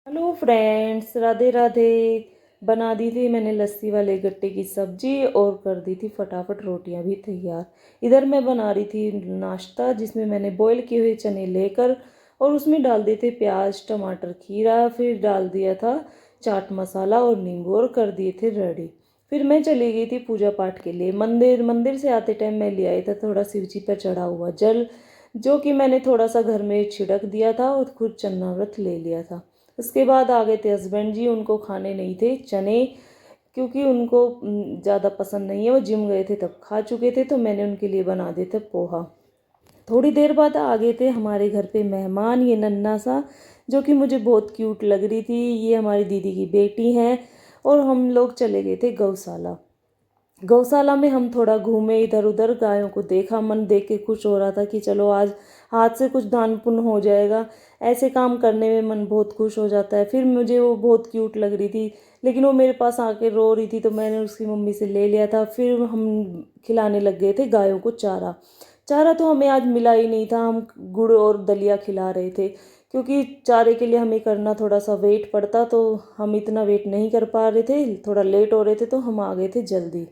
Hello friends, Radhe Radhe. बना दी थी मैंने लस्सी वाले गट्टे की सब्जी और कर दी थी फटाफट रोटियां भी तैयार। इधर मैं बना रही थी नाश्ता, जिसमें मैंने बॉईल किए हुए चने लेकर और उसमें डाल दिए थे प्याज टमाटर खीरा, फिर डाल दिया था चाट मसाला और नींबू और कर दिए थे रेडी। फिर मैं चली गई थी पूजा पाठ के लिए मंदिर। मंदिर से आते टाइम मैं ले आई था थोड़ा शिव जी पर चढ़ा हुआ जल, जो कि मैंने थोड़ा सा घर में छिड़क दिया था और खुद चन्ना व्रत ले लिया था। उसके बाद आ गए थे हस्बैंड जी, उनको खाने नहीं थे चने, क्योंकि उनको ज़्यादा पसंद नहीं है। वो जिम गए थे तब खा चुके थे, तो मैंने उनके लिए बना दिए थे पोहा। थोड़ी देर बाद आ गए थे हमारे घर पे मेहमान, ये नन्ना सा, जो कि मुझे बहुत क्यूट लग रही थी। ये हमारी दीदी की बेटी है और हम लोग चले गए थे गौशाला। गौशाला में हम थोड़ा घूमे इधर उधर, गायों को देखा, मन देख के खुश हो रहा था कि चलो आज हाथ से कुछ दान पुण्य हो जाएगा। ऐसे काम करने में मन बहुत खुश हो जाता है। फिर मुझे वो बहुत क्यूट लग रही थी, लेकिन वो मेरे पास आके रो रही थी, तो मैंने उसकी मम्मी से ले लिया था। फिर हम खिलाने लग गए थे गायों को चारा। चारा तो हमें आज मिला ही नहीं था, हम गुड़ और दलिया खिला रहे थे, क्योंकि चारे के लिए हमें करना थोड़ा सा वेट पड़ता, तो हम इतना वेट नहीं कर पा रहे थे, थोड़ा लेट हो रहे थे, तो हम आ गए थे जल्दी।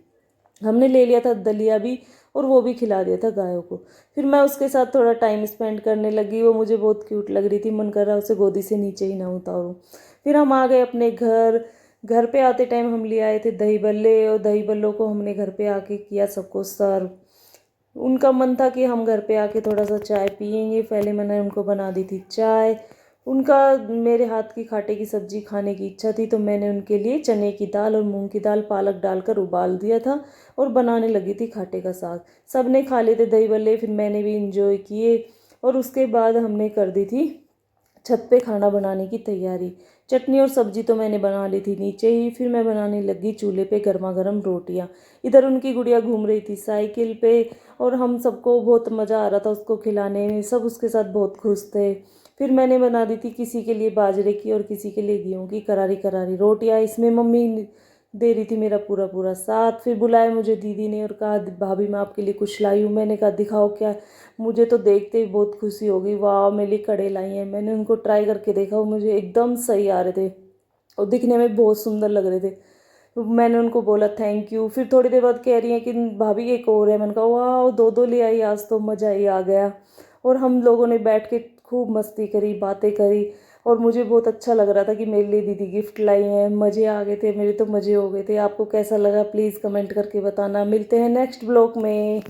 हमने ले लिया था दलिया भी और वो भी खिला दिया था गायों को। फिर मैं उसके साथ थोड़ा टाइम स्पेंड करने लगी। वो मुझे बहुत क्यूट लग रही थी, मन कर रहा उसे गोदी से नीचे ही ना उतारूं। फिर हम आ गए अपने घर। घर पे आते टाइम हम ले आए थे दही बल्ले, और दही बल्लों को हमने घर पे आके किया सबको सर्व। उनका मन था कि हम घर पे आके थोड़ा सा चाय पियेंगे, पहले मैंने उनको बना दी थी चाय। उनका मेरे हाथ की खाटे की सब्जी खाने की इच्छा थी, तो मैंने उनके लिए चने की दाल और मूंग की दाल पालक डालकर उबाल दिया था और बनाने लगी थी खाटे का साग। सब ने खा लिए थे दही बल्ले, फिर मैंने भी इंजॉय किए। और उसके बाद हमने कर दी थी छत पे खाना बनाने की तैयारी। चटनी और सब्जी तो मैंने बना ली थी नीचे ही, फिर मैं बनाने लगी चूल्हे पे गर्मा गर्म रोटियां। इधर उनकी गुड़िया घूम रही थी साइकिल पे, और हम सबको बहुत मज़ा आ रहा था उसको खिलाने में, सब उसके साथ बहुत खुश थे। फिर मैंने बना दी थी किसी के लिए बाजरे की और किसी के लिए गेहूं की करारी करारी रोटियां। इसमें मम्मी दे रही थी मेरा पूरा पूरा साथ। फिर बुलाया मुझे दीदी ने और कहा भाभी मैं आपके लिए कुछ लाई हूँ। मैंने कहा दिखाओ क्या। मुझे तो देखते ही बहुत खुशी हो गई, वाह मेरे लिए कड़े लाई हैं। मैंने उनको ट्राई करके देखा, वो मुझे एकदम सही आ रहे थे और दिखने में बहुत सुंदर लग रहे थे। तो मैंने उनको बोला थैंक यू। फिर थोड़ी देर बाद कह रही हैं कि भाभी एक और है। मैंने कहा वाह दो दो ले आई, आज तो मज़ा ही आ गया। और हम लोगों ने बैठ के खूब मस्ती करी, बातें करी, और मुझे बहुत अच्छा लग रहा था कि मेरे लिए दीदी गिफ्ट लाई हैं। मज़े आ गए थे, मेरे तो मज़े हो गए थे। आपको कैसा लगा प्लीज़ कमेंट करके बताना। मिलते हैं नेक्स्ट ब्लॉग में।